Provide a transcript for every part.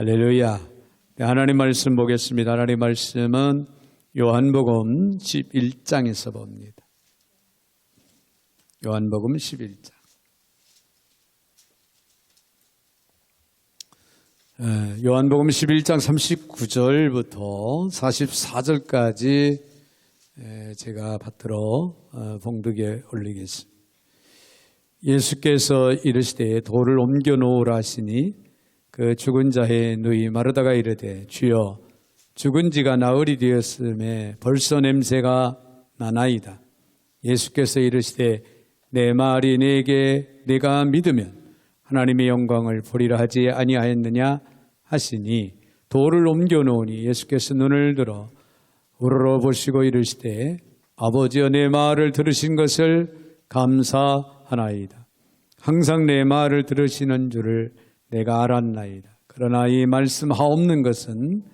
할렐루야. 네, 하나님 말씀 보겠습니다. 하나님 말씀은 요한복음 11장에서 봅니다. 요한복음 11장. 요한복음 11장 39절부터 44절까지 제가 받들어 봉독에 올리겠습니다. 예수께서 이르시되 돌을 옮겨 놓으라 하시니 그 죽은 자의 누이 마르다가 이르되 주여 죽은 지가 나흘이 되었음에 벌써 냄새가 나나이다. 예수께서 이르시되 내 말이 내게 내가 믿으면 하나님의 영광을 보리라 하지 아니하였느냐 하시니 돌을 옮겨 놓으니 예수께서 눈을 들어 우러러 보시고 이르시되 아버지여 내 말을 들으신 것을 감사하나이다. 항상 내 말을 들으시는 줄을 내가 알았나이다. 그러나 이 말씀하옵는 것은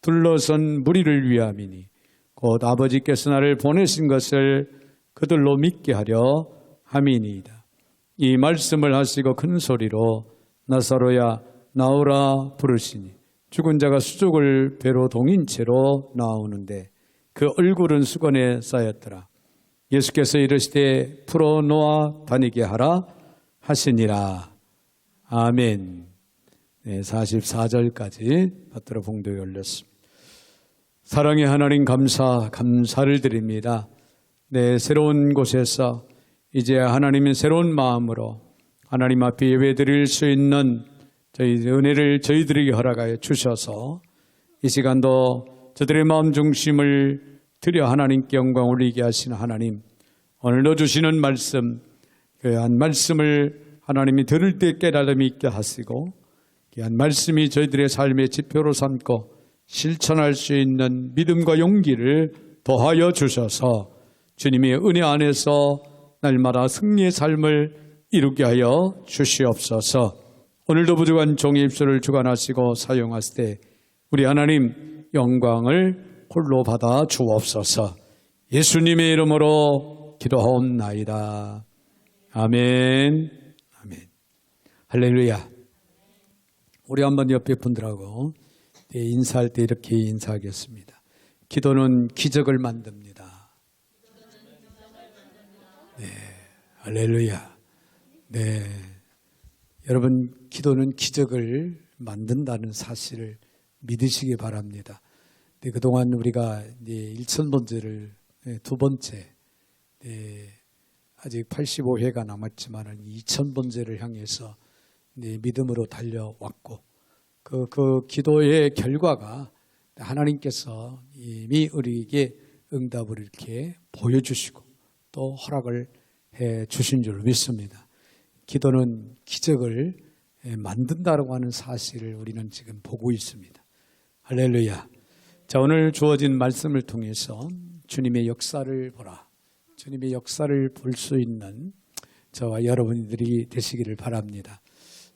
둘러선 무리를 위함이니 곧 아버지께서 나를 보내신 것을 그들로 믿게 하려 함이니이다. 이 말씀을 하시고 큰 소리로 나사로야 나오라 부르시니 죽은 자가 수족을 배로 동인 채로 나오는데 그 얼굴은 수건에 쌓였더라. 예수께서 이르시되 풀어 놓아 다니게 하라 하시니라. 아멘. 네, 44절까지 받들어 봉독에 올렸습니다. 사랑의 하나님 감사를 드립니다. 네, 새로운 곳에서 이제 하나님의 새로운 마음으로 하나님 앞에 예배드릴 수 있는 저희 은혜를 저희들에게 허락하여 주셔서 이 시간도 저들의 마음 중심을 드려 하나님께 영광 올리게 하시는 하나님, 오늘도 주시는 말씀, 그한 말씀을 하나님이 들을 때 깨달음이 있게 하시고 귀한 말씀이 저희들의 삶의 지표로 삼고 실천할 수 있는 믿음과 용기를 더하여 주셔서 주님의 은혜 안에서 날마다 승리의 삶을 이루게 하여 주시옵소서. 오늘도 부족한 종의 입술을 주관하시고 사용하시되 우리 하나님 영광을 홀로 받아 주옵소서. 예수님의 이름으로 기도하옵나이다. 아멘. 할렐루야. 우리 한번 옆에 분들하고 인사할 때 이렇게 인사하겠습니다. 기도는 기적을 만듭니다. 네, 할렐루야. 네, 여러분 기도는 기적을 만든다는 사실을 믿으시기 바랍니다. 네, 그동안 우리가 1000번째를 두 번째, 아직 85회가 남았지만 2000번째를 향해서 믿음으로 달려왔고 그 기도의 결과가 하나님께서 이미 우리에게 응답을 이렇게 보여주시고 또 허락을 해 주신 줄 믿습니다. 기도는 기적을 만든다고 하는 사실을 우리는 지금 보고 있습니다. 할렐루야. 자, 오늘 주어진 말씀을 통해서 주님의 역사를 보라. 주님의 역사를 볼 수 있는 저와 여러분들이 되시기를 바랍니다.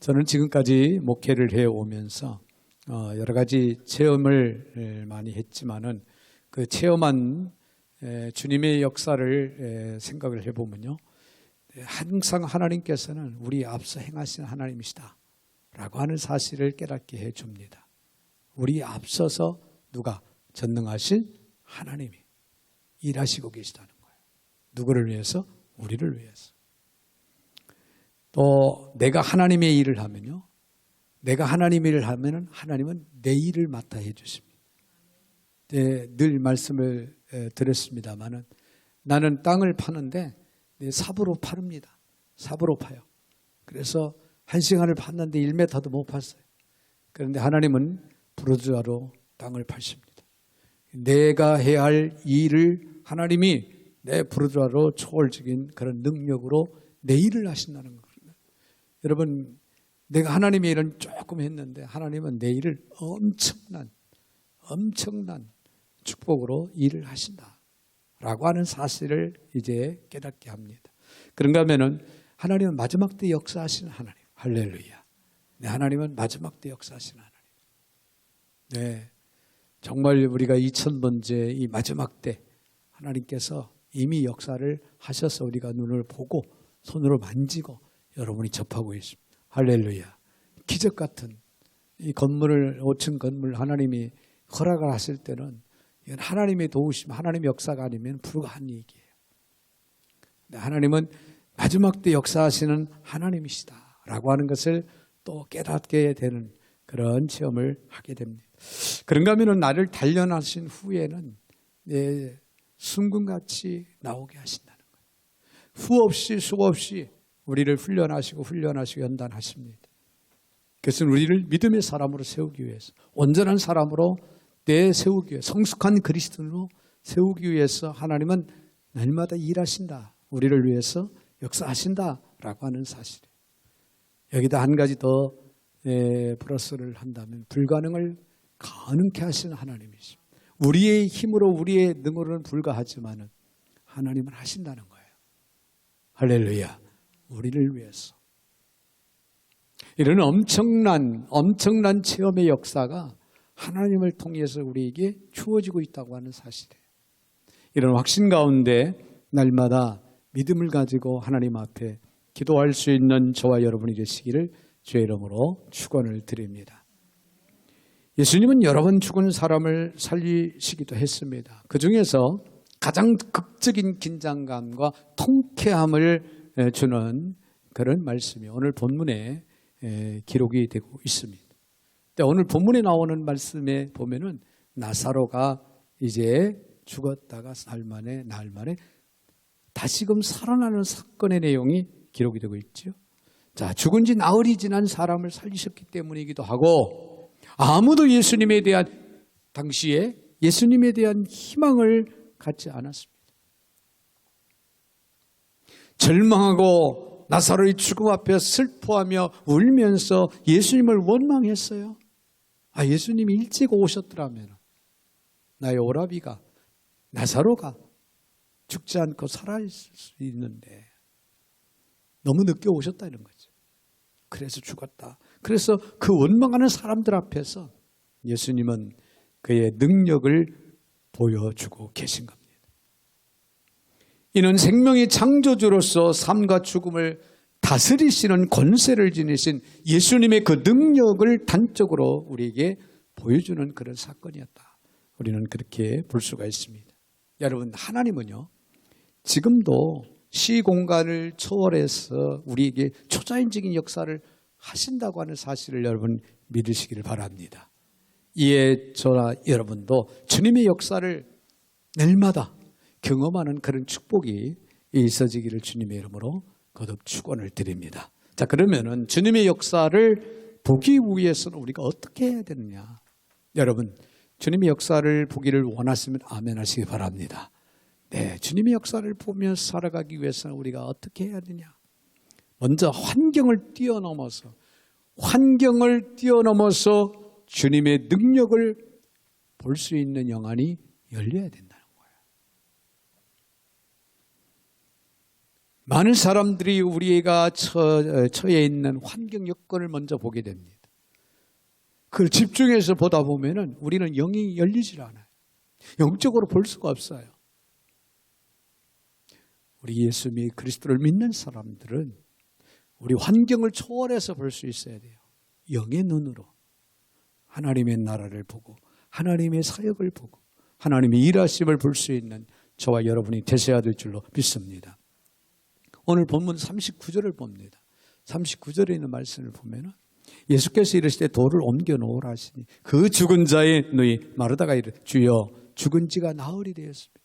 저는 지금까지 목회를 해오면서 여러 가지 체험을 많이 했지만은 그 체험한 주님의 역사를 생각을 해보면요, 항상 하나님께서는 우리 앞서 행하신 하나님이시다 라고 하는 사실을 깨닫게 해줍니다. 우리 앞서서 누가 전능하신 하나님이 일하시고 계시다는 거예요. 누구를 위해서? 우리를 위해서. 또 내가 하나님의 일을 하면요, 내가 하나님의 일을 하면은 하나님은 내 일을 맡아 해주십니다. 늘 말씀을 드렸습니다만은 나는 땅을 파는데 삽으로 파릅니다. 삽으로 파요. 그래서 1시간을 팠는데 1m도 못 팠어요. 그런데 하나님은 부르주아로 땅을 파십니다. 내가 해야 할 일을 하나님이 내 부르주아로 초월적인 그런 능력으로 내 일을 하신다는 거예요. 여러분, 내가 하나님의 일은 조금 했는데 하나님은 내 일을 엄청난 축복으로 일을 하신다라고 하는 사실을 이제 깨닫게 합니다. 그런가 하면은 하나님은 마지막 때 역사하시는 하나님. 할렐루야. 네, 하나님은 마지막 때 역사하시는 하나님. 네, 정말 우리가 2000번째 이 마지막 때 하나님께서 이미 역사를 하셔서 우리가 눈을 보고 손으로 만지고 여러분이 접하고 있습니다. 할렐루야. 기적 같은 이 건물을 5층 건물 하나님이 허락을 하실 때는 이건 하나님의 도우심, 하나님의 역사가 아니면 불가한 얘기예요. 하나님은 마지막 때 역사하시는 하나님이시다라고 하는 것을 또 깨닫게 되는 그런 체험을 하게 됩니다. 그런가 하면 나를 단련하신 후에는 순금같이 나오게 하신다는 거예요. 후 없이 수 없이 우리를 훈련하시고 연단하십니다. 그것은 우리를 믿음의 사람으로 세우기 위해서, 온전한 사람으로 내세우기 위해서, 성숙한 그리스도인으로 세우기 위해서 하나님은 날마다 일하신다. 우리를 위해서 역사하신다라고 하는 사실이에요. 여기다 한 가지 더 플러스를 한다면 불가능을 가능케 하시는 하나님이십니다. 우리의 힘으로 우리의 능으로는 불가하지만 하나님은 하신다는 거예요. 할렐루야. 우리를 위해서. 이런 엄청난 체험의 역사가 하나님을 통해서 우리에게 주어지고 있다고 하는 사실이에요. 이런 확신 가운데 날마다 믿음을 가지고 하나님 앞에 기도할 수 있는 저와 여러분이 되시기를 주의 이름으로 축원을 드립니다. 예수님은 여러 번 죽은 사람을 살리시기도 했습니다. 그 중에서 가장 극적인 긴장감과 통쾌함을 주는 그런 말씀이 오늘 본문에 기록이 되고 있습니다. 오늘 본문에 나오는 말씀에 보면은 나사로가 이제 죽었다가 나흘 만에 다시금 살아나는 사건의 내용이 기록이 되고 있죠. 자, 죽은 지 나흘이 지난 사람을 살리셨기 때문이기도 하고, 아무도 당시에 예수님에 대한 희망을 갖지 않았습니다. 절망하고 나사로의 죽음 앞에 슬퍼하며 울면서 예수님을 원망했어요. 예수님이 일찍 오셨더라면 나의 오라비가, 나사로가 죽지 않고 살아있을 수 있는데 너무 늦게 오셨다 이런 거죠. 그래서 죽었다. 그래서 그 원망하는 사람들 앞에서 예수님은 그의 능력을 보여주고 계신 겁니다. 이는 생명의 창조주로서 삶과 죽음을 다스리시는 권세를 지니신 예수님의 그 능력을 단적으로 우리에게 보여주는 그런 사건이었다. 우리는 그렇게 볼 수가 있습니다. 여러분, 하나님은요, 지금도 시공간을 초월해서 우리에게 초자연적인 역사를 하신다고 하는 사실을 여러분 믿으시기를 바랍니다. 이에 저나 여러분도 주님의 역사를 날마다 경험하는 그런 축복이 있어지기를 주님의 이름으로 거듭 축원을 드립니다. 자, 그러면은 주님의 역사를 보기 위해서는 우리가 어떻게 해야 되느냐? 여러분, 주님의 역사를 보기를 원하시면 아멘 하시기 바랍니다. 네, 주님의 역사를 보며 살아가기 위해서는 우리가 어떻게 해야 되냐? 먼저 환경을 뛰어넘어서 주님의 능력을 볼 수 있는 영안이 열려야 된다는 거예요. 많은 사람들이 우리가 처해 있는 환경 여건을 먼저 보게 됩니다. 그걸 집중해서 보다 보면은 우리는 영이 열리질 않아요. 영적으로 볼 수가 없어요. 우리 예수 그리스도를 믿는 사람들은 우리 환경을 초월해서 볼 수 있어야 돼요. 영의 눈으로 하나님의 나라를 보고 하나님의 사역을 보고 하나님의 일하심을 볼 수 있는 저와 여러분이 되셔야 될 줄로 믿습니다. 오늘 본문 39절을 봅니다. 39절에 있는 말씀을 보면 예수께서 이르시되 돌을 옮겨 놓으라 하시니 그 죽은 자의 누이 마르다가 이르되 주여 죽은 지가 나흘이 되었습니다.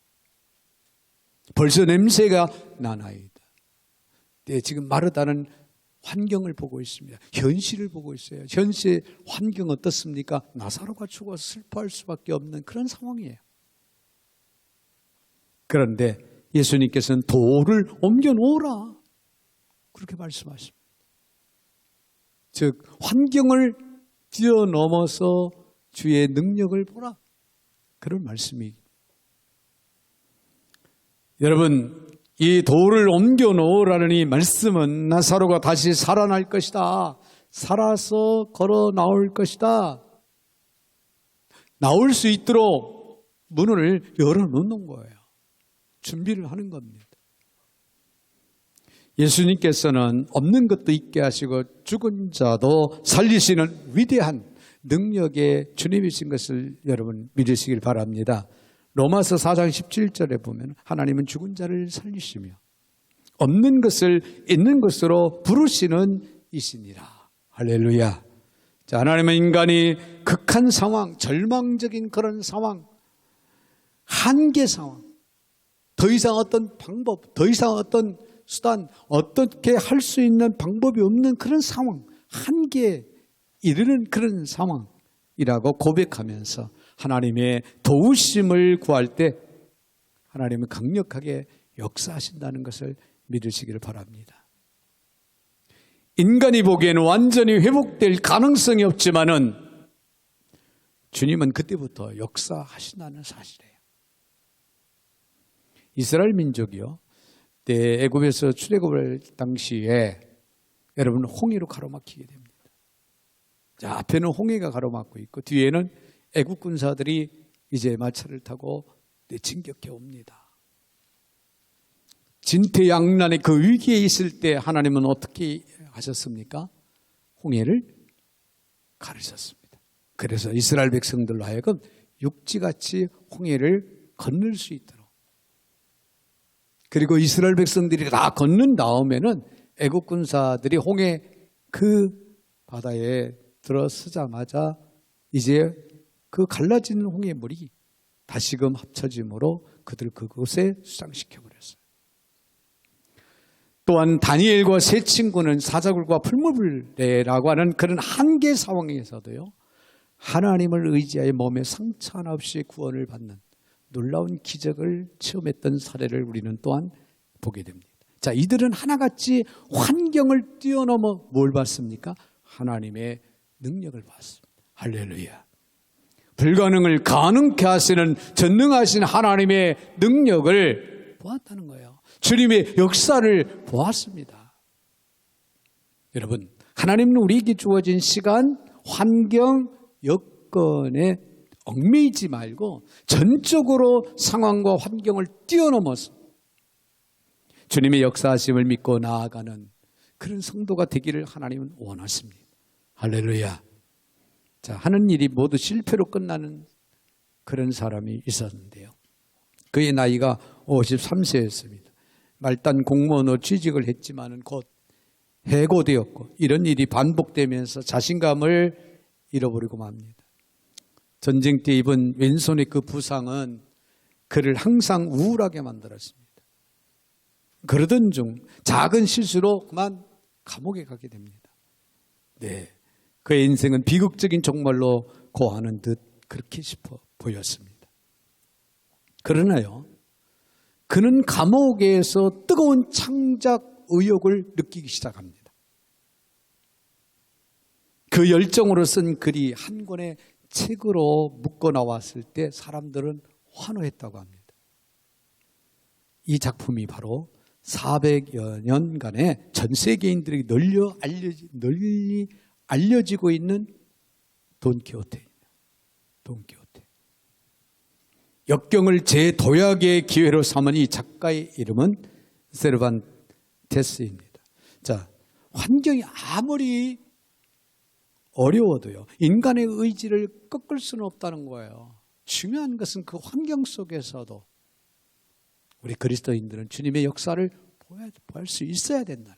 벌써 냄새가 나나이다. 네, 지금 마르다는 환경을 보고 있습니다. 현실을 보고 있어요. 현실 환경 어떻습니까? 나사로가 죽어서 슬퍼할 수밖에 없는 그런 상황이에요. 그런데 예수님께서는 돌을 옮겨 놓으라 그렇게 말씀하십니다. 즉 환경을 뛰어넘어서 주의 능력을 보라 그런 말씀이. 여러분, 이 돌을 옮겨 놓으라는 이 말씀은 나사로가 다시 살아날 것이다. 살아서 걸어 나올 것이다. 나올 수 있도록 문을 열어놓는 거예요. 준비를 하는 겁니다. 예수님께서는 없는 것도 있게 하시고 죽은 자도 살리시는 위대한 능력의 주님이신 것을 여러분 믿으시길 바랍니다. 로마서 4장 17절에 보면 하나님은 죽은 자를 살리시며 없는 것을 있는 것으로 부르시는 이시니라. 할렐루야. 자, 하나님은 인간이 극한 상황, 절망적인 그런 상황, 한계 상황, 더 이상 어떤 방법, 더 이상 어떤 수단, 어떻게 할 수 있는 방법이 없는 그런 상황, 한계에 이르는 그런 상황이라고 고백하면서 하나님의 도우심을 구할 때 하나님은 강력하게 역사하신다는 것을 믿으시기를 바랍니다. 인간이 보기에는 완전히 회복될 가능성이 없지만은 주님은 그때부터 역사하신다는 사실이에요. 이스라엘 민족이요, 때 애굽에서 출애굽할 당시에 여러분 홍해로 가로막히게 됩니다. 자, 앞에는 홍해가 가로막고 있고 뒤에는 애굽 군사들이 이제 마차를 타고 진격해 옵니다. 진퇴양난의 그 위기에 있을 때 하나님은 어떻게 하셨습니까? 홍해를 가르셨습니다. 그래서 이스라엘 백성들로 하여금 육지같이 홍해를 건널 수 있도록, 그리고 이스라엘 백성들이 다 건넌 다음에는 애국 군사들이 홍해 그 바다에 들어서자마자 이제 그 갈라지는 홍해 물이 다시금 합쳐짐으로 그들 그곳에 수장시켜 버렸어요. 또한 다니엘과 세 친구는 사자굴과 풀무불레라고 하는 그런 한계 상황에서도요, 하나님을 의지하여 몸에 상처 하나 없이 구원을 받는 놀라운 기적을 체험했던 사례를 우리는 또한 보게 됩니다. 자, 이들은 하나같이 환경을 뛰어넘어 뭘 봤습니까? 하나님의 능력을 봤습니다. 할렐루야. 불가능을 가능케 하시는 전능하신 하나님의 능력을 보았다는 거예요. 주님의 역사를 보았습니다. 여러분, 하나님은 우리에게 주어진 시간, 환경, 여건에 얽매이지 말고 전적으로 상황과 환경을 뛰어넘어서 주님의 역사하심을 믿고 나아가는 그런 성도가 되기를 하나님은 원하십니다. 할렐루야. 자, 하는 일이 모두 실패로 끝나는 그런 사람이 있었는데요. 그의 나이가 53세였습니다. 말단 공무원으로 취직을 했지만은 곧 해고되었고 이런 일이 반복되면서 자신감을 잃어버리고 맙니다. 전쟁 때 입은 왼손의 그 부상은 그를 항상 우울하게 만들었습니다. 그러던 중 작은 실수로 그만 감옥에 가게 됩니다. 네, 그의 인생은 비극적인 종말로 고하는 듯 그렇게 싶어 보였습니다. 그러나요, 그는 감옥에서 뜨거운 창작 의욕을 느끼기 시작합니다. 그 열정으로 쓴 글이 한 권의 책으로 묶어 나왔을 때 사람들은 환호했다고 합니다. 이 작품이 바로 400여 년간의 전 세계인들에게 널리 알려지고 있는 돈키호테입니다. 돈키호테. 역경을 재도약의 기회로 삼은 이 작가의 이름은 세르반테스입니다. 자, 환경이 아무리 어려워도요, 인간의 의지를 꺾을 수는 없다는 거예요. 중요한 것은 그 환경 속에서도 우리 그리스도인들은 주님의 역사를 보일 수 있어야 된다는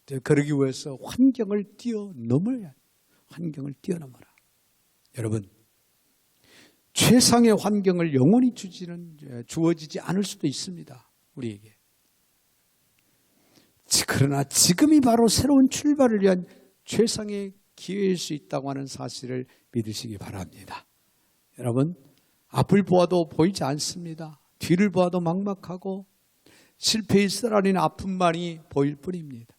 거죠. 그러기 위해서 환경을 뛰어넘어야, 환경을 뛰어넘어라. 여러분, 최상의 환경을 영원히 주어지지 않을 수도 있습니다. 우리에게. 그러나 지금이 바로 새로운 출발을 위한 최상의 기회일 수 있다고 하는 사실을 믿으시기 바랍니다. 여러분, 앞을 보아도 보이지 않습니다. 뒤를 보아도 막막하고 실패의 쓰라린 아픔만이 보일 뿐입니다.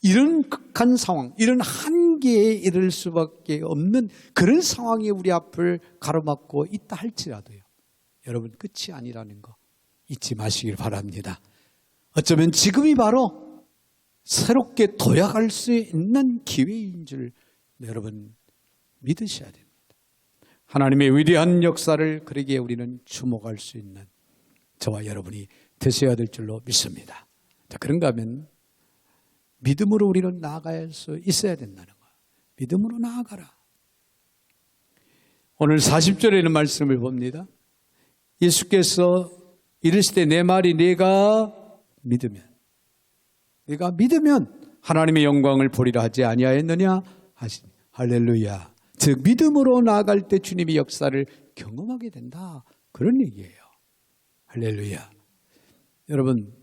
이런 극한 상황, 이런 한계에 이를 수밖에 없는 그런 상황이 우리 앞을 가로막고 있다 할지라도요, 여러분, 끝이 아니라는 거 잊지 마시길 바랍니다. 어쩌면 지금이 바로 새롭게 도약할 수 있는 기회인 줄 여러분 믿으셔야 됩니다. 하나님의 위대한 역사를 그러기에 우리는 주목할 수 있는 저와 여러분이 되셔야 될 줄로 믿습니다. 자, 그런가 하면 믿음으로 우리는 나아갈 수 있어야 된다는 거예요. 믿음으로 나아가라. 오늘 40절에 있는 말씀을 봅니다. 예수께서 이르시되 내 말이 네가 믿으면 하나님의 영광을 보리라 하지 아니하였느냐 하시니 할렐루야. 즉 믿음으로 나아갈 때 주님의 역사를 경험하게 된다. 그런 얘기예요. 할렐루야. 여러분,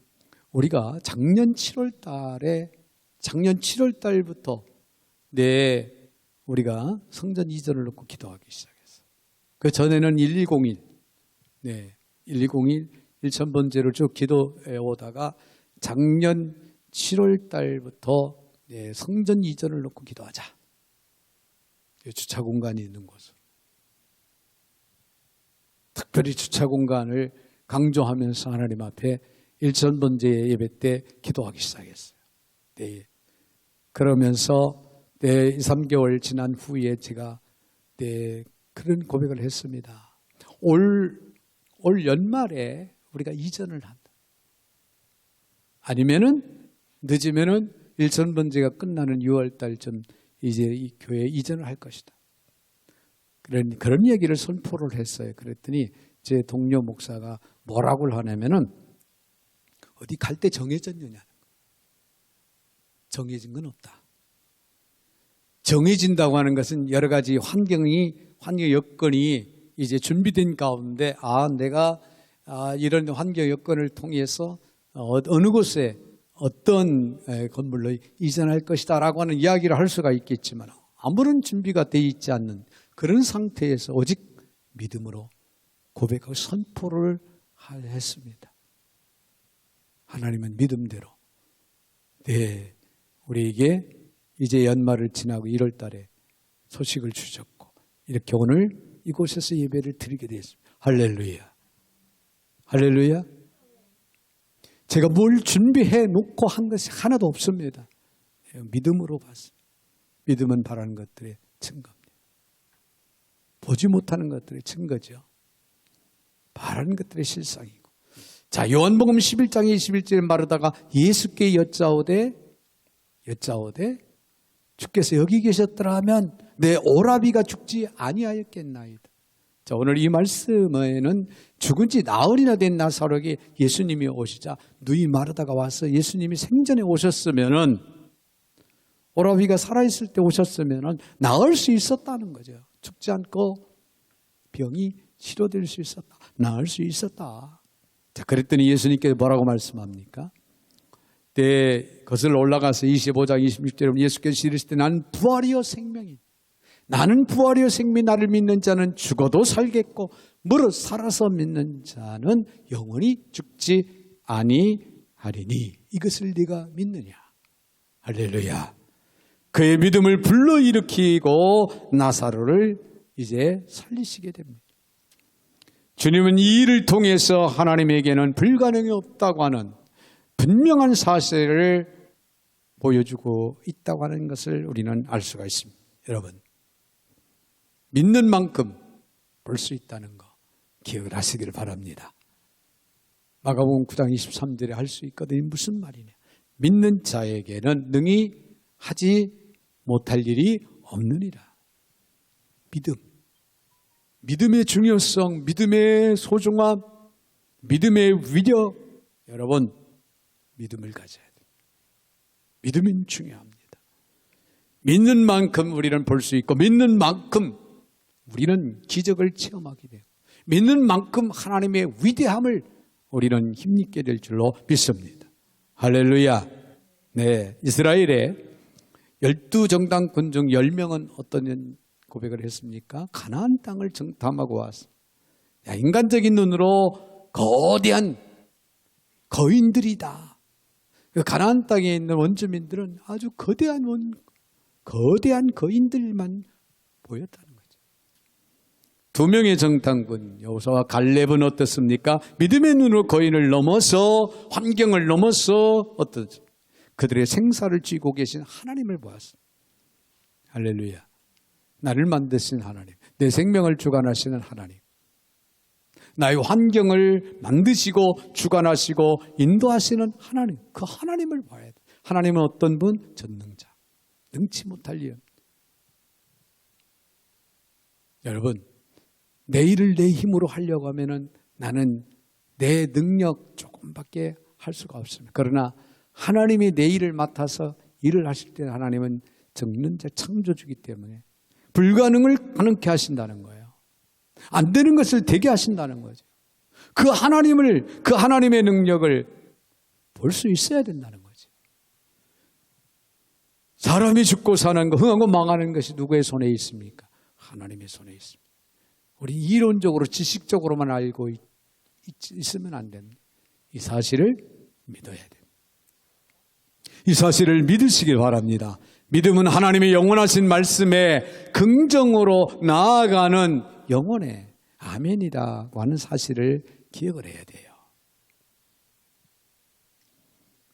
우리가 작년 7월 달부터 우리가 성전 이전을 놓고 기도하기 시작했어요. 그 전에는 1201 1000번째로 쭉 기도해 오다가 작년 7월 달부터 성전 이전을 놓고 기도하자. 주차 공간이 있는 곳으로. 특별히 주차 공간을 강조하면서 하나님 앞에 1000번째 예배 때 기도하기 시작했어요. 그러면서 2, 3개월 지난 후에 제가 그런 고백을 했습니다. 올 연말에 우리가 이전을 한다. 아니면은 늦으면은 1000번째가 끝나는 6월 달쯤 이제 이 교회에 이전을 할 것이다. 그런 얘기를 선포를 했어요. 그랬더니 제 동료 목사가 뭐라고 하냐면은 어디 갈 때 정해졌느냐. 정해진 건 없다. 정해진다고 하는 것은 여러 가지 환경 여건이 이제 준비된 가운데 내가 이런 환경 여건을 통해서 어느 곳에 어떤 건물로 이전할 것이다 라고 하는 이야기를 할 수가 있겠지만 아무런 준비가 되어 있지 않는 그런 상태에서 오직 믿음으로 고백하고 선포를 했습니다. 하나님은 믿음대로 우리에게 이제 연말을 지나고 1월 달에 소식을 주셨고 이렇게 오늘 이곳에서 예배를 드리게 되었습니다. 할렐루야. 할렐루야. 제가 뭘 준비해 놓고 한 것이 하나도 없습니다. 믿음으로 봤습니다. 믿음은 바라는 것들의 증거입니다. 보지 못하는 것들의 증거죠. 바라는 것들의 실상이고. 자, 요한복음 11장 21절에 말하다가 예수께 여짜오되 주께서 여기 계셨더라 하면 내 오라비가 죽지 아니하였겠나이다. 자, 오늘 이 말씀에는 죽은 지 나흘이나 된 나사로에게 예수님이 오시자 누이 마르다가 와서 예수님이 생전에 오셨으면은 오라비가 살아있을 때 오셨으면은 나을 수 있었다는 거죠. 죽지 않고 병이 치료될 수 있었다. 나을 수 있었다. 자, 그랬더니 예수님께서 뭐라고 말씀합니까? 거슬러 올라가서 25장 26절에 예수께서 이르시되 나는 부활이요 생명이니 나는 부활이요 생명이 나를 믿는 자는 죽어도 살겠고 무릇 살아서 믿는 자는 영원히 죽지 아니하리니 이것을 네가 믿느냐. 할렐루야. 그의 믿음을 불러일으키고 나사로를 이제 살리시게 됩니다. 주님은 이 일을 통해서 하나님에게는 불가능이 없다고 하는 분명한 사실을 보여주고 있다고 하는 것을 우리는 알 수가 있습니다. 여러분, 믿는 만큼 볼 수 있다는 거 기억을 하시기를 바랍니다. 마가복음 9장 23절에 할 수 있거든요. 무슨 말이냐. 믿는 자에게는 능히 하지 못할 일이 없느니라. 믿음의 중요성, 믿음의 소중함, 믿음의 위력. 여러분, 믿음을 가져야 돼요. 믿음은 중요합니다. 믿는 만큼 우리는 볼 수 있고 믿는 만큼 우리는 기적을 체험하게 돼요. 믿는 만큼 하나님의 위대함을 우리는 힘있게 될 줄로 믿습니다. 할렐루야. 네, 이스라엘의 12정당군 중 10명은 어떤 고백을 했습니까? 가나안 땅을 정탐하고 왔어. 인간적인 눈으로 거대한 거인들이다. 가나안 땅에 있는 원주민들은 아주 거대한 거인들만 보였다는 거죠. 2명의 정탐군 여호수아와 갈렙은 어떻습니까? 믿음의 눈으로 거인을 넘어서 환경을 넘어서 그들의 생사를 쥐고 계신 하나님을 보았습니다. 할렐루야. 나를 만드신 하나님, 내 생명을 주관하시는 하나님, 나의 환경을 만드시고 주관하시고 인도하시는 하나님, 그 하나님을 봐야 돼. 하나님은 어떤 분? 전능자, 능치 못할 일. 여러분, 내 일을 내 힘으로 하려고 하면은 나는 내 능력 조금밖에 할 수가 없습니다. 그러나 하나님이 내 일을 맡아서 일을 하실 때 하나님은 정는자 창조주기 때문에 불가능을 가능케 하신다는 거예요. 안 되는 것을 되게 하신다는 거죠. 그 하나님의 능력을 볼 수 있어야 된다는 거죠. 사람이 죽고 사는 거, 흥하고 망하는 것이 누구의 손에 있습니까? 하나님의 손에 있습니다. 우리 이론적으로 지식적으로만 알고 있으면 안 됩니다. 이 사실을 믿어야 됩니다. 이 사실을 믿으시길 바랍니다. 믿음은 하나님의 영원하신 말씀에 긍정으로 나아가는 영혼의 아멘이라고 하는 사실을 기억을 해야 돼요.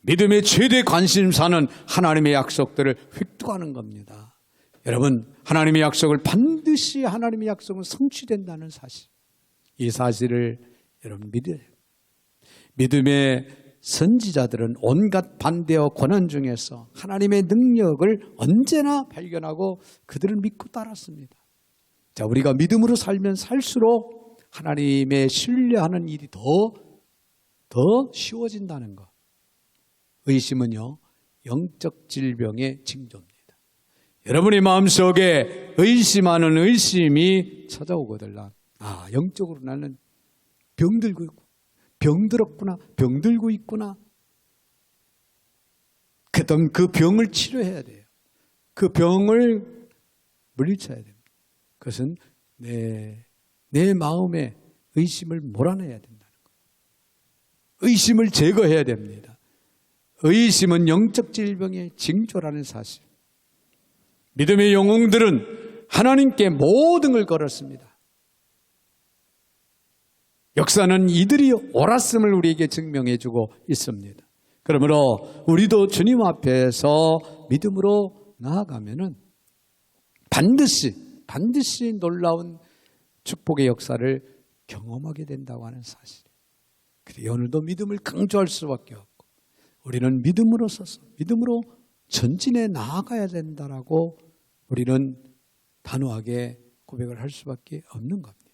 믿음의 최대 관심사는 하나님의 약속들을 획득하는 겁니다. 여러분, 하나님의 약속을 반드시 하나님의 약속은 성취된다는 사실, 이 사실을 여러분 믿어야 돼요. 믿음의 선지자들은 온갖 반대와 고난 중에서 하나님의 능력을 언제나 발견하고 그들을 믿고 따랐습니다. 자, 우리가 믿음으로 살면 살수록 하나님의 신뢰하는 일이 더 쉬워진다는 것. 의심은요, 영적 질병의 징조입니다. 여러분의 마음속에 의심하는 의심이 찾아오거든요. 영적으로 나는 병들고 있고, 병들었구나, 병들고 있구나. 그다음 그 병을 치료해야 돼요. 그 병을 물리쳐야 됩니다. 그것은 내 마음에 의심을 몰아내야 된다는 거예요. 의심을 제거해야 됩니다. 의심은 영적 질병의 징조라는 사실. 믿음의 영웅들은 하나님께 모든 걸 걸었습니다. 역사는 이들이 옳았음을 우리에게 증명해주고 있습니다. 그러므로 우리도 주님 앞에서 믿음으로 나아가면은 반드시 놀라운 축복의 역사를 경험하게 된다고 하는 사실. 그래서 오늘도 믿음을 강조할 수밖에 없고, 우리는 믿음으로 서서 믿음으로 전진해 나아가야 된다라고 우리는 단호하게 고백을 할 수밖에 없는 겁니다.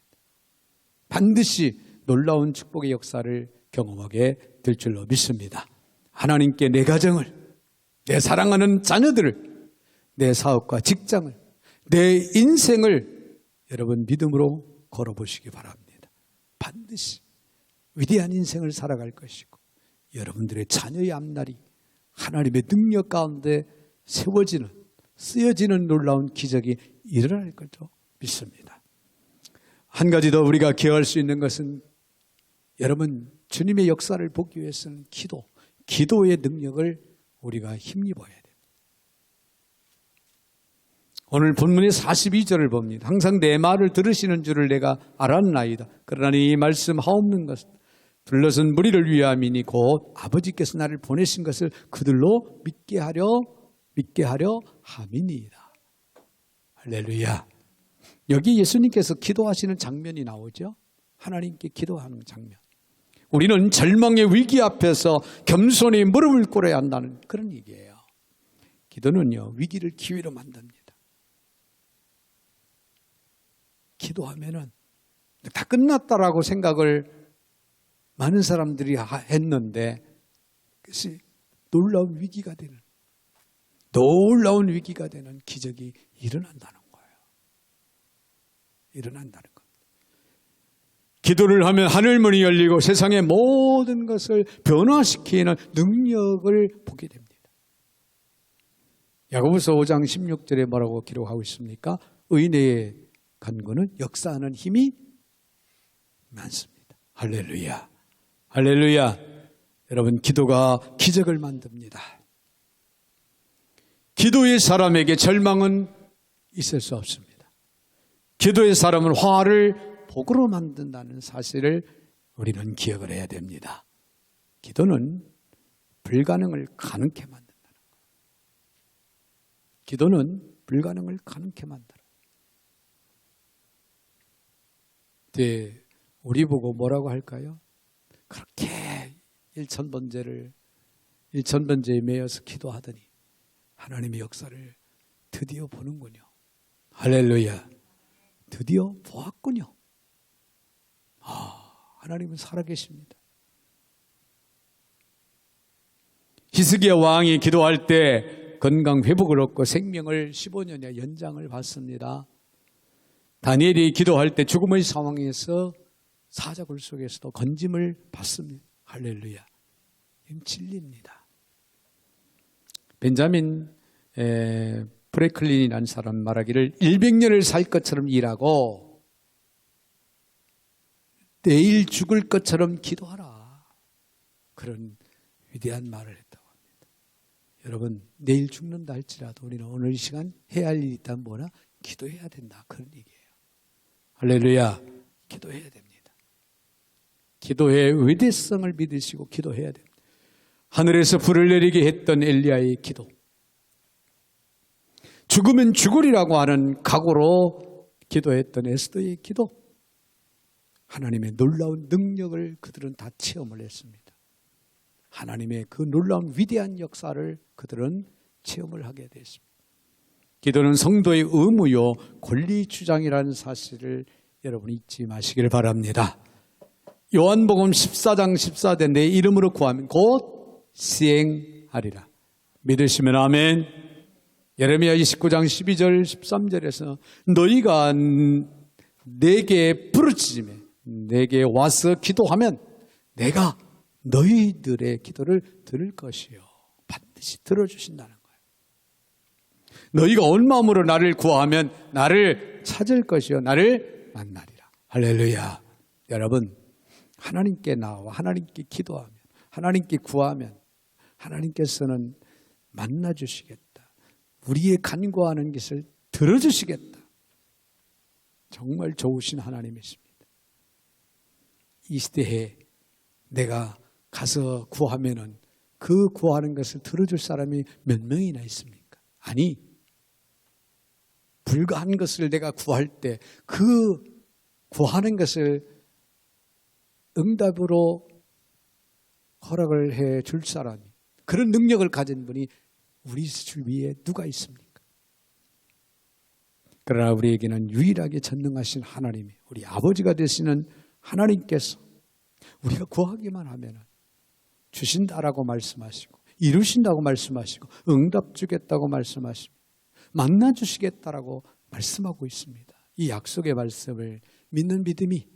반드시 놀라운 축복의 역사를 경험하게 될 줄로 믿습니다. 하나님께 내 가정을, 내 사랑하는 자녀들을, 내 사업과 직장을, 내 인생을 여러분 믿음으로 걸어보시기 바랍니다. 반드시 위대한 인생을 살아갈 것이고, 여러분들의 자녀의 앞날이 하나님의 능력 가운데 세워지는, 쓰여지는 놀라운 기적이 일어날 것으로 믿습니다. 한 가지 더 우리가 기억할 수 있는 것은, 여러분 주님의 역사를 보기 위해서는 기도의 능력을 우리가 힘입어야 됩니다. 오늘 본문의 42절을 봅니다. 항상 내 말을 들으시는 줄을 내가 알았나이다. 그러나 이 말씀 하옵는 것은 둘러선 무리를 위함이니 곧 아버지께서 나를 보내신 것을 그들로 믿게 하려 함이니이다. 할렐루야. 여기 예수님께서 기도하시는 장면이 나오죠. 하나님께 기도하는 장면. 우리는 절망의 위기 앞에서 겸손히 무릎을 꿇어야 한다는 그런 얘기예요. 기도는요, 위기를 기회로 만듭니다. 기도하면은 다 끝났다라고 생각을 많은 사람들이 했는데, 그것이 놀라운 위기가 되는 기적이 일어난다는 거예요. 일어난다는 것. 기도를 하면 하늘문이 열리고 세상의 모든 것을 변화시키는 능력을 보게 됩니다. 야고보서 5장 16절에 뭐라고 기록하고 있습니까? 의인의 간구는 역사하는 힘이 많습니다. 할렐루야. 할렐루야. 여러분, 기도가 기적을 만듭니다. 기도의 사람에게 절망은 있을 수 없습니다. 기도의 사람은 화를 복으로 만든다는 사실을 우리는 기억을 해야 됩니다. 기도는 불가능을 가능케 만든다는 거예요. 기도는 불가능을 가능케 만들어요. 네, 우리 보고 뭐라고 할까요? 그렇게 일천번제에 매여서 기도하더니 하나님의 역사를 드디어 보는군요. 할렐루야. 드디어 보았군요. 하나님은 살아계십니다. 히스기야 왕이 기도할 때 건강 회복을 얻고 생명을 15년의 연장을 받습니다. 다니엘이 기도할 때 죽음의 상황에서 사자굴 속에서도 건짐을 받습니다. 할렐루야. 이건 진리입니다. 벤자민 프랭클린이라는 사람 말하기를 100년을 살 것처럼 일하고 내일 죽을 것처럼 기도하라. 그런 위대한 말을 했다고 합니다. 여러분, 내일 죽는다 할지라도 우리는 오늘 이 시간 해야 할 일이 있다면 뭐나? 기도해야 된다. 그런 얘기예요. 할렐루야. 기도해야 됩니다. 기도의 위대성을 믿으시고 기도해야 됩니다. 하늘에서 불을 내리게 했던 엘리야의 기도. 죽으면 죽으리라고 하는 각오로 기도했던 에스더의 기도. 하나님의 놀라운 능력을 그들은 다 체험을 했습니다. 하나님의 그 놀라운 위대한 역사를 그들은 체험을 하게 됐습니다. 기도는 성도의 의무요 권리 주장이라는 사실을 여러분 잊지 마시길 바랍니다. 요한복음 14장 14절 내 이름으로 구하면 곧 시행하리라. 믿으시면 아멘. 예레미야 29장 12절 13절에서 너희가 내게 부르짖으며 내게 와서 기도하면 내가 너희들의 기도를 들을 것이요. 반드시 들어주신다는 거예요. 너희가 온 마음으로 나를 구하면 나를 찾을 것이요. 나를 만나리라. 할렐루야. 여러분, 하나님께 나와 하나님께 기도하면, 하나님께 구하면 하나님께서는 만나주시겠다. 우리의 간구하는 것을 들어주시겠다. 정말 좋으신 하나님이십니다. 이 시대에 내가 가서 구하면은 그 구하는 것을 들어줄 사람이 몇 명이나 있습니까? 아니, 불가한 것을 내가 구할 때 그 구하는 것을 응답으로 허락을 해 줄 사람이, 그런 능력을 가진 분이 우리 주위에 누가 있습니까? 그러나 우리에게는 유일하게 전능하신 하나님이, 우리 아버지가 되시는 하나님께서 우리가 구하기만 하면 주신다라고 말씀하시고 이루신다고 말씀하시고 응답 주겠다고 말씀하시고 만나 주시겠다라고 말씀하고 있습니다. 이 약속의 말씀을 믿는 믿음이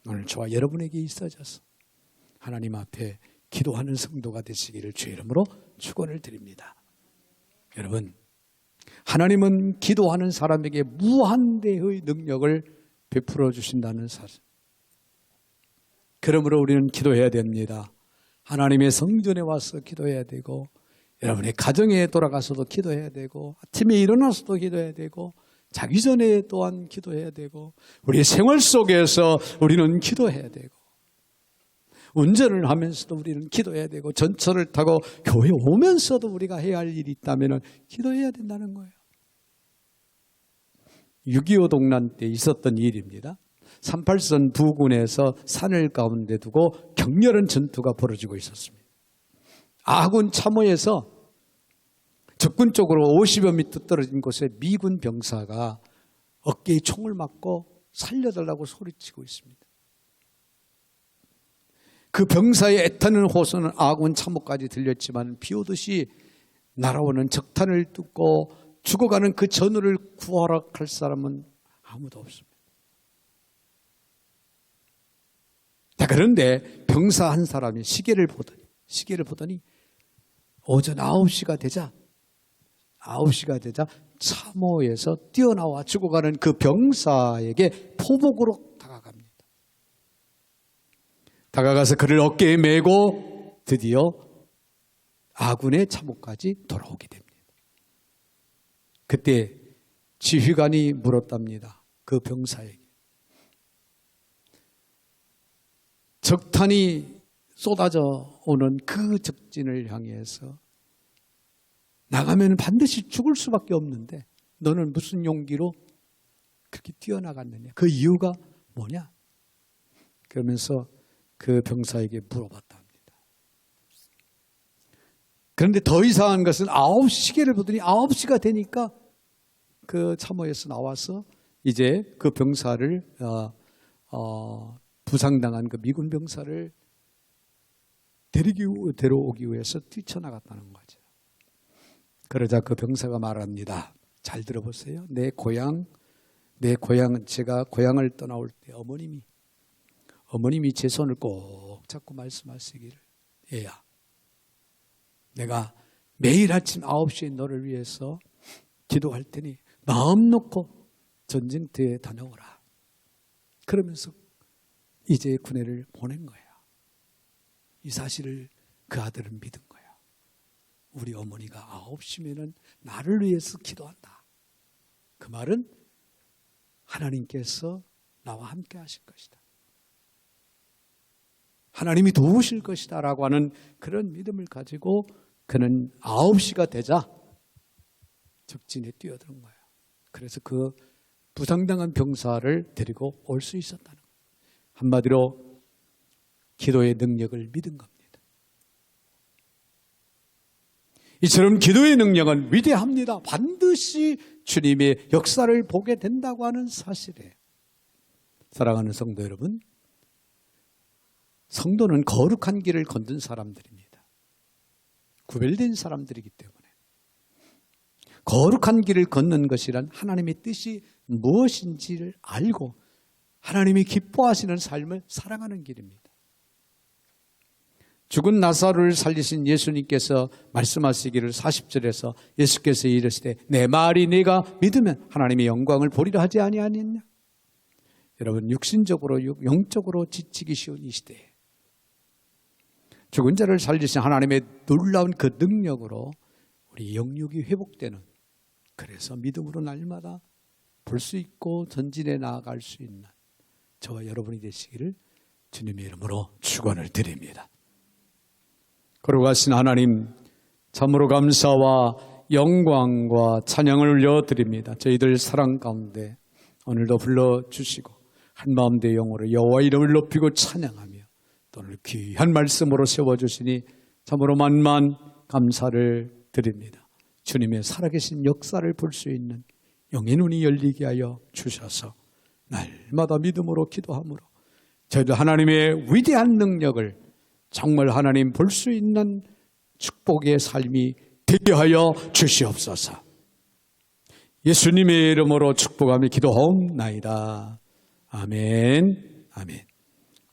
오늘 저와 여러분에게 있어져서 하나님 앞에 기도하는 성도가 되시기를 주의 이름으로 축원을 드립니다. 여러분, 하나님은 기도하는 사람에게 무한대의 능력을 베풀어 주신다는 사실. 그러므로 우리는 기도해야 됩니다. 하나님의 성전에 와서 기도해야 되고, 여러분의 가정에 돌아가서도 기도해야 되고, 아침에 일어나서도 기도해야 되고, 자기 전에 또한 기도해야 되고, 우리의 생활 속에서 우리는 기도해야 되고, 운전을 하면서도 우리는 기도해야 되고, 전철을 타고 교회 오면서도 우리가 해야 할 일이 있다면 기도해야 된다는 거예요. 6.25 동란 때 있었던 일입니다. 38선 부근에서 산을 가운데 두고 격렬한 전투가 벌어지고 있었습니다. 아군 참호에서 적군 쪽으로 50여 미터 떨어진 곳에 미군 병사가 어깨에 총을 맞고 살려달라고 소리치고 있습니다. 그 병사의 애타는 호소는 아군 참호까지 들렸지만 비 오듯이 날아오는 적탄을 뚫고 죽어가는 그 전우를 구하러 갈 사람은 아무도 없습니다. 자, 그런데 병사 한 사람이 시계를 보더니 오전 9시가 되자 참호에서 뛰어나와 죽어가는 그 병사에게 포복으로 다가갑니다. 다가가서 그를 어깨에 메고 드디어 아군의 참호까지 돌아오게 됩니다. 그때 지휘관이 물었답니다. 그 병사에게. 적탄이 쏟아져 오는 그 적진을 향해서 나가면 반드시 죽을 수밖에 없는데 너는 무슨 용기로 그렇게 뛰어나갔느냐? 그 이유가 뭐냐? 그러면서 그 병사에게 물어봤답니다. 그런데 더 이상한 것은 9시 시계를 보더니 9시가 되니까 그 참호에서 나와서 이제 그 병사를 부상당한 그 미군 병사를 데려오기 위해서 뛰쳐나갔다는 거죠. 그러자 그 병사가 말합니다. 잘 들어보세요. 내 고향은 제가 고향을 떠나올 때 어머님이 제 손을 꼭 잡고 말씀하시기를, 얘야, 내가 매일 아침 9시에 너를 위해서 기도할 테니 마음 놓고 전쟁터에 다녀오라. 그러면서 이제 군애를 보낸 거야. 이 사실을 그 아들은 믿은 거야. 우리 어머니가 9시면은 나를 위해서 기도한다. 그 말은 하나님께서 나와 함께 하실 것이다. 하나님이 도우실 것이다 라고 하는 그런 믿음을 가지고 그는 9시가 되자 적진에 뛰어든 거예요. 그래서 그 부상당한 병사를 데리고 올 수 있었다는 거예요. 한마디로 기도의 능력을 믿은 겁니다. 이처럼 기도의 능력은 위대합니다. 반드시 주님의 역사를 보게 된다고 하는 사실이에요. 사랑하는 성도 여러분, 성도는 거룩한 길을 걷는 사람들입니다. 구별된 사람들이기 때문에 거룩한 길을 걷는 것이란 하나님의 뜻이 무엇인지를 알고 하나님이 기뻐하시는 삶을 살아가는 길입니다. 죽은 나사로를 살리신 예수님께서 말씀하시기를 40절에서 예수께서 이르시되 내 말이 네가 믿으면 하나님의 영광을 보리라 하지 아니하느냐. 여러분, 육신적으로 영적으로 지치기 쉬운 이 시대에 죽은 자를 살리신 하나님의 놀라운 그 능력으로 우리 영육이 회복되는, 그래서 믿음으로 날마다 볼 수 있고 전진해 나아갈 수 있는 저와 여러분이 되시기를 주님의 이름으로 축원을 드립니다. 거룩하신 하나님, 참으로 감사와 영광과 찬양을 올려드립니다. 저희들 사랑 가운데 오늘도 불러주시고 한마음 내 영으로 여호와 이름을 높이고 찬양하며 또 오늘 귀한 말씀으로 세워주시니 참으로 만만 감사를 드립니다. 주님의 살아계신 역사를 볼 수 있는 영의 눈이 열리게 하여 주셔서 날마다 믿음으로 기도함으로 저희들 하나님의 위대한 능력을 정말 하나님 볼 수 있는 축복의 삶이 되게 하여 주시옵소서. 예수님의 이름으로 축복하며 기도하옵나이다. 아멘. 아멘.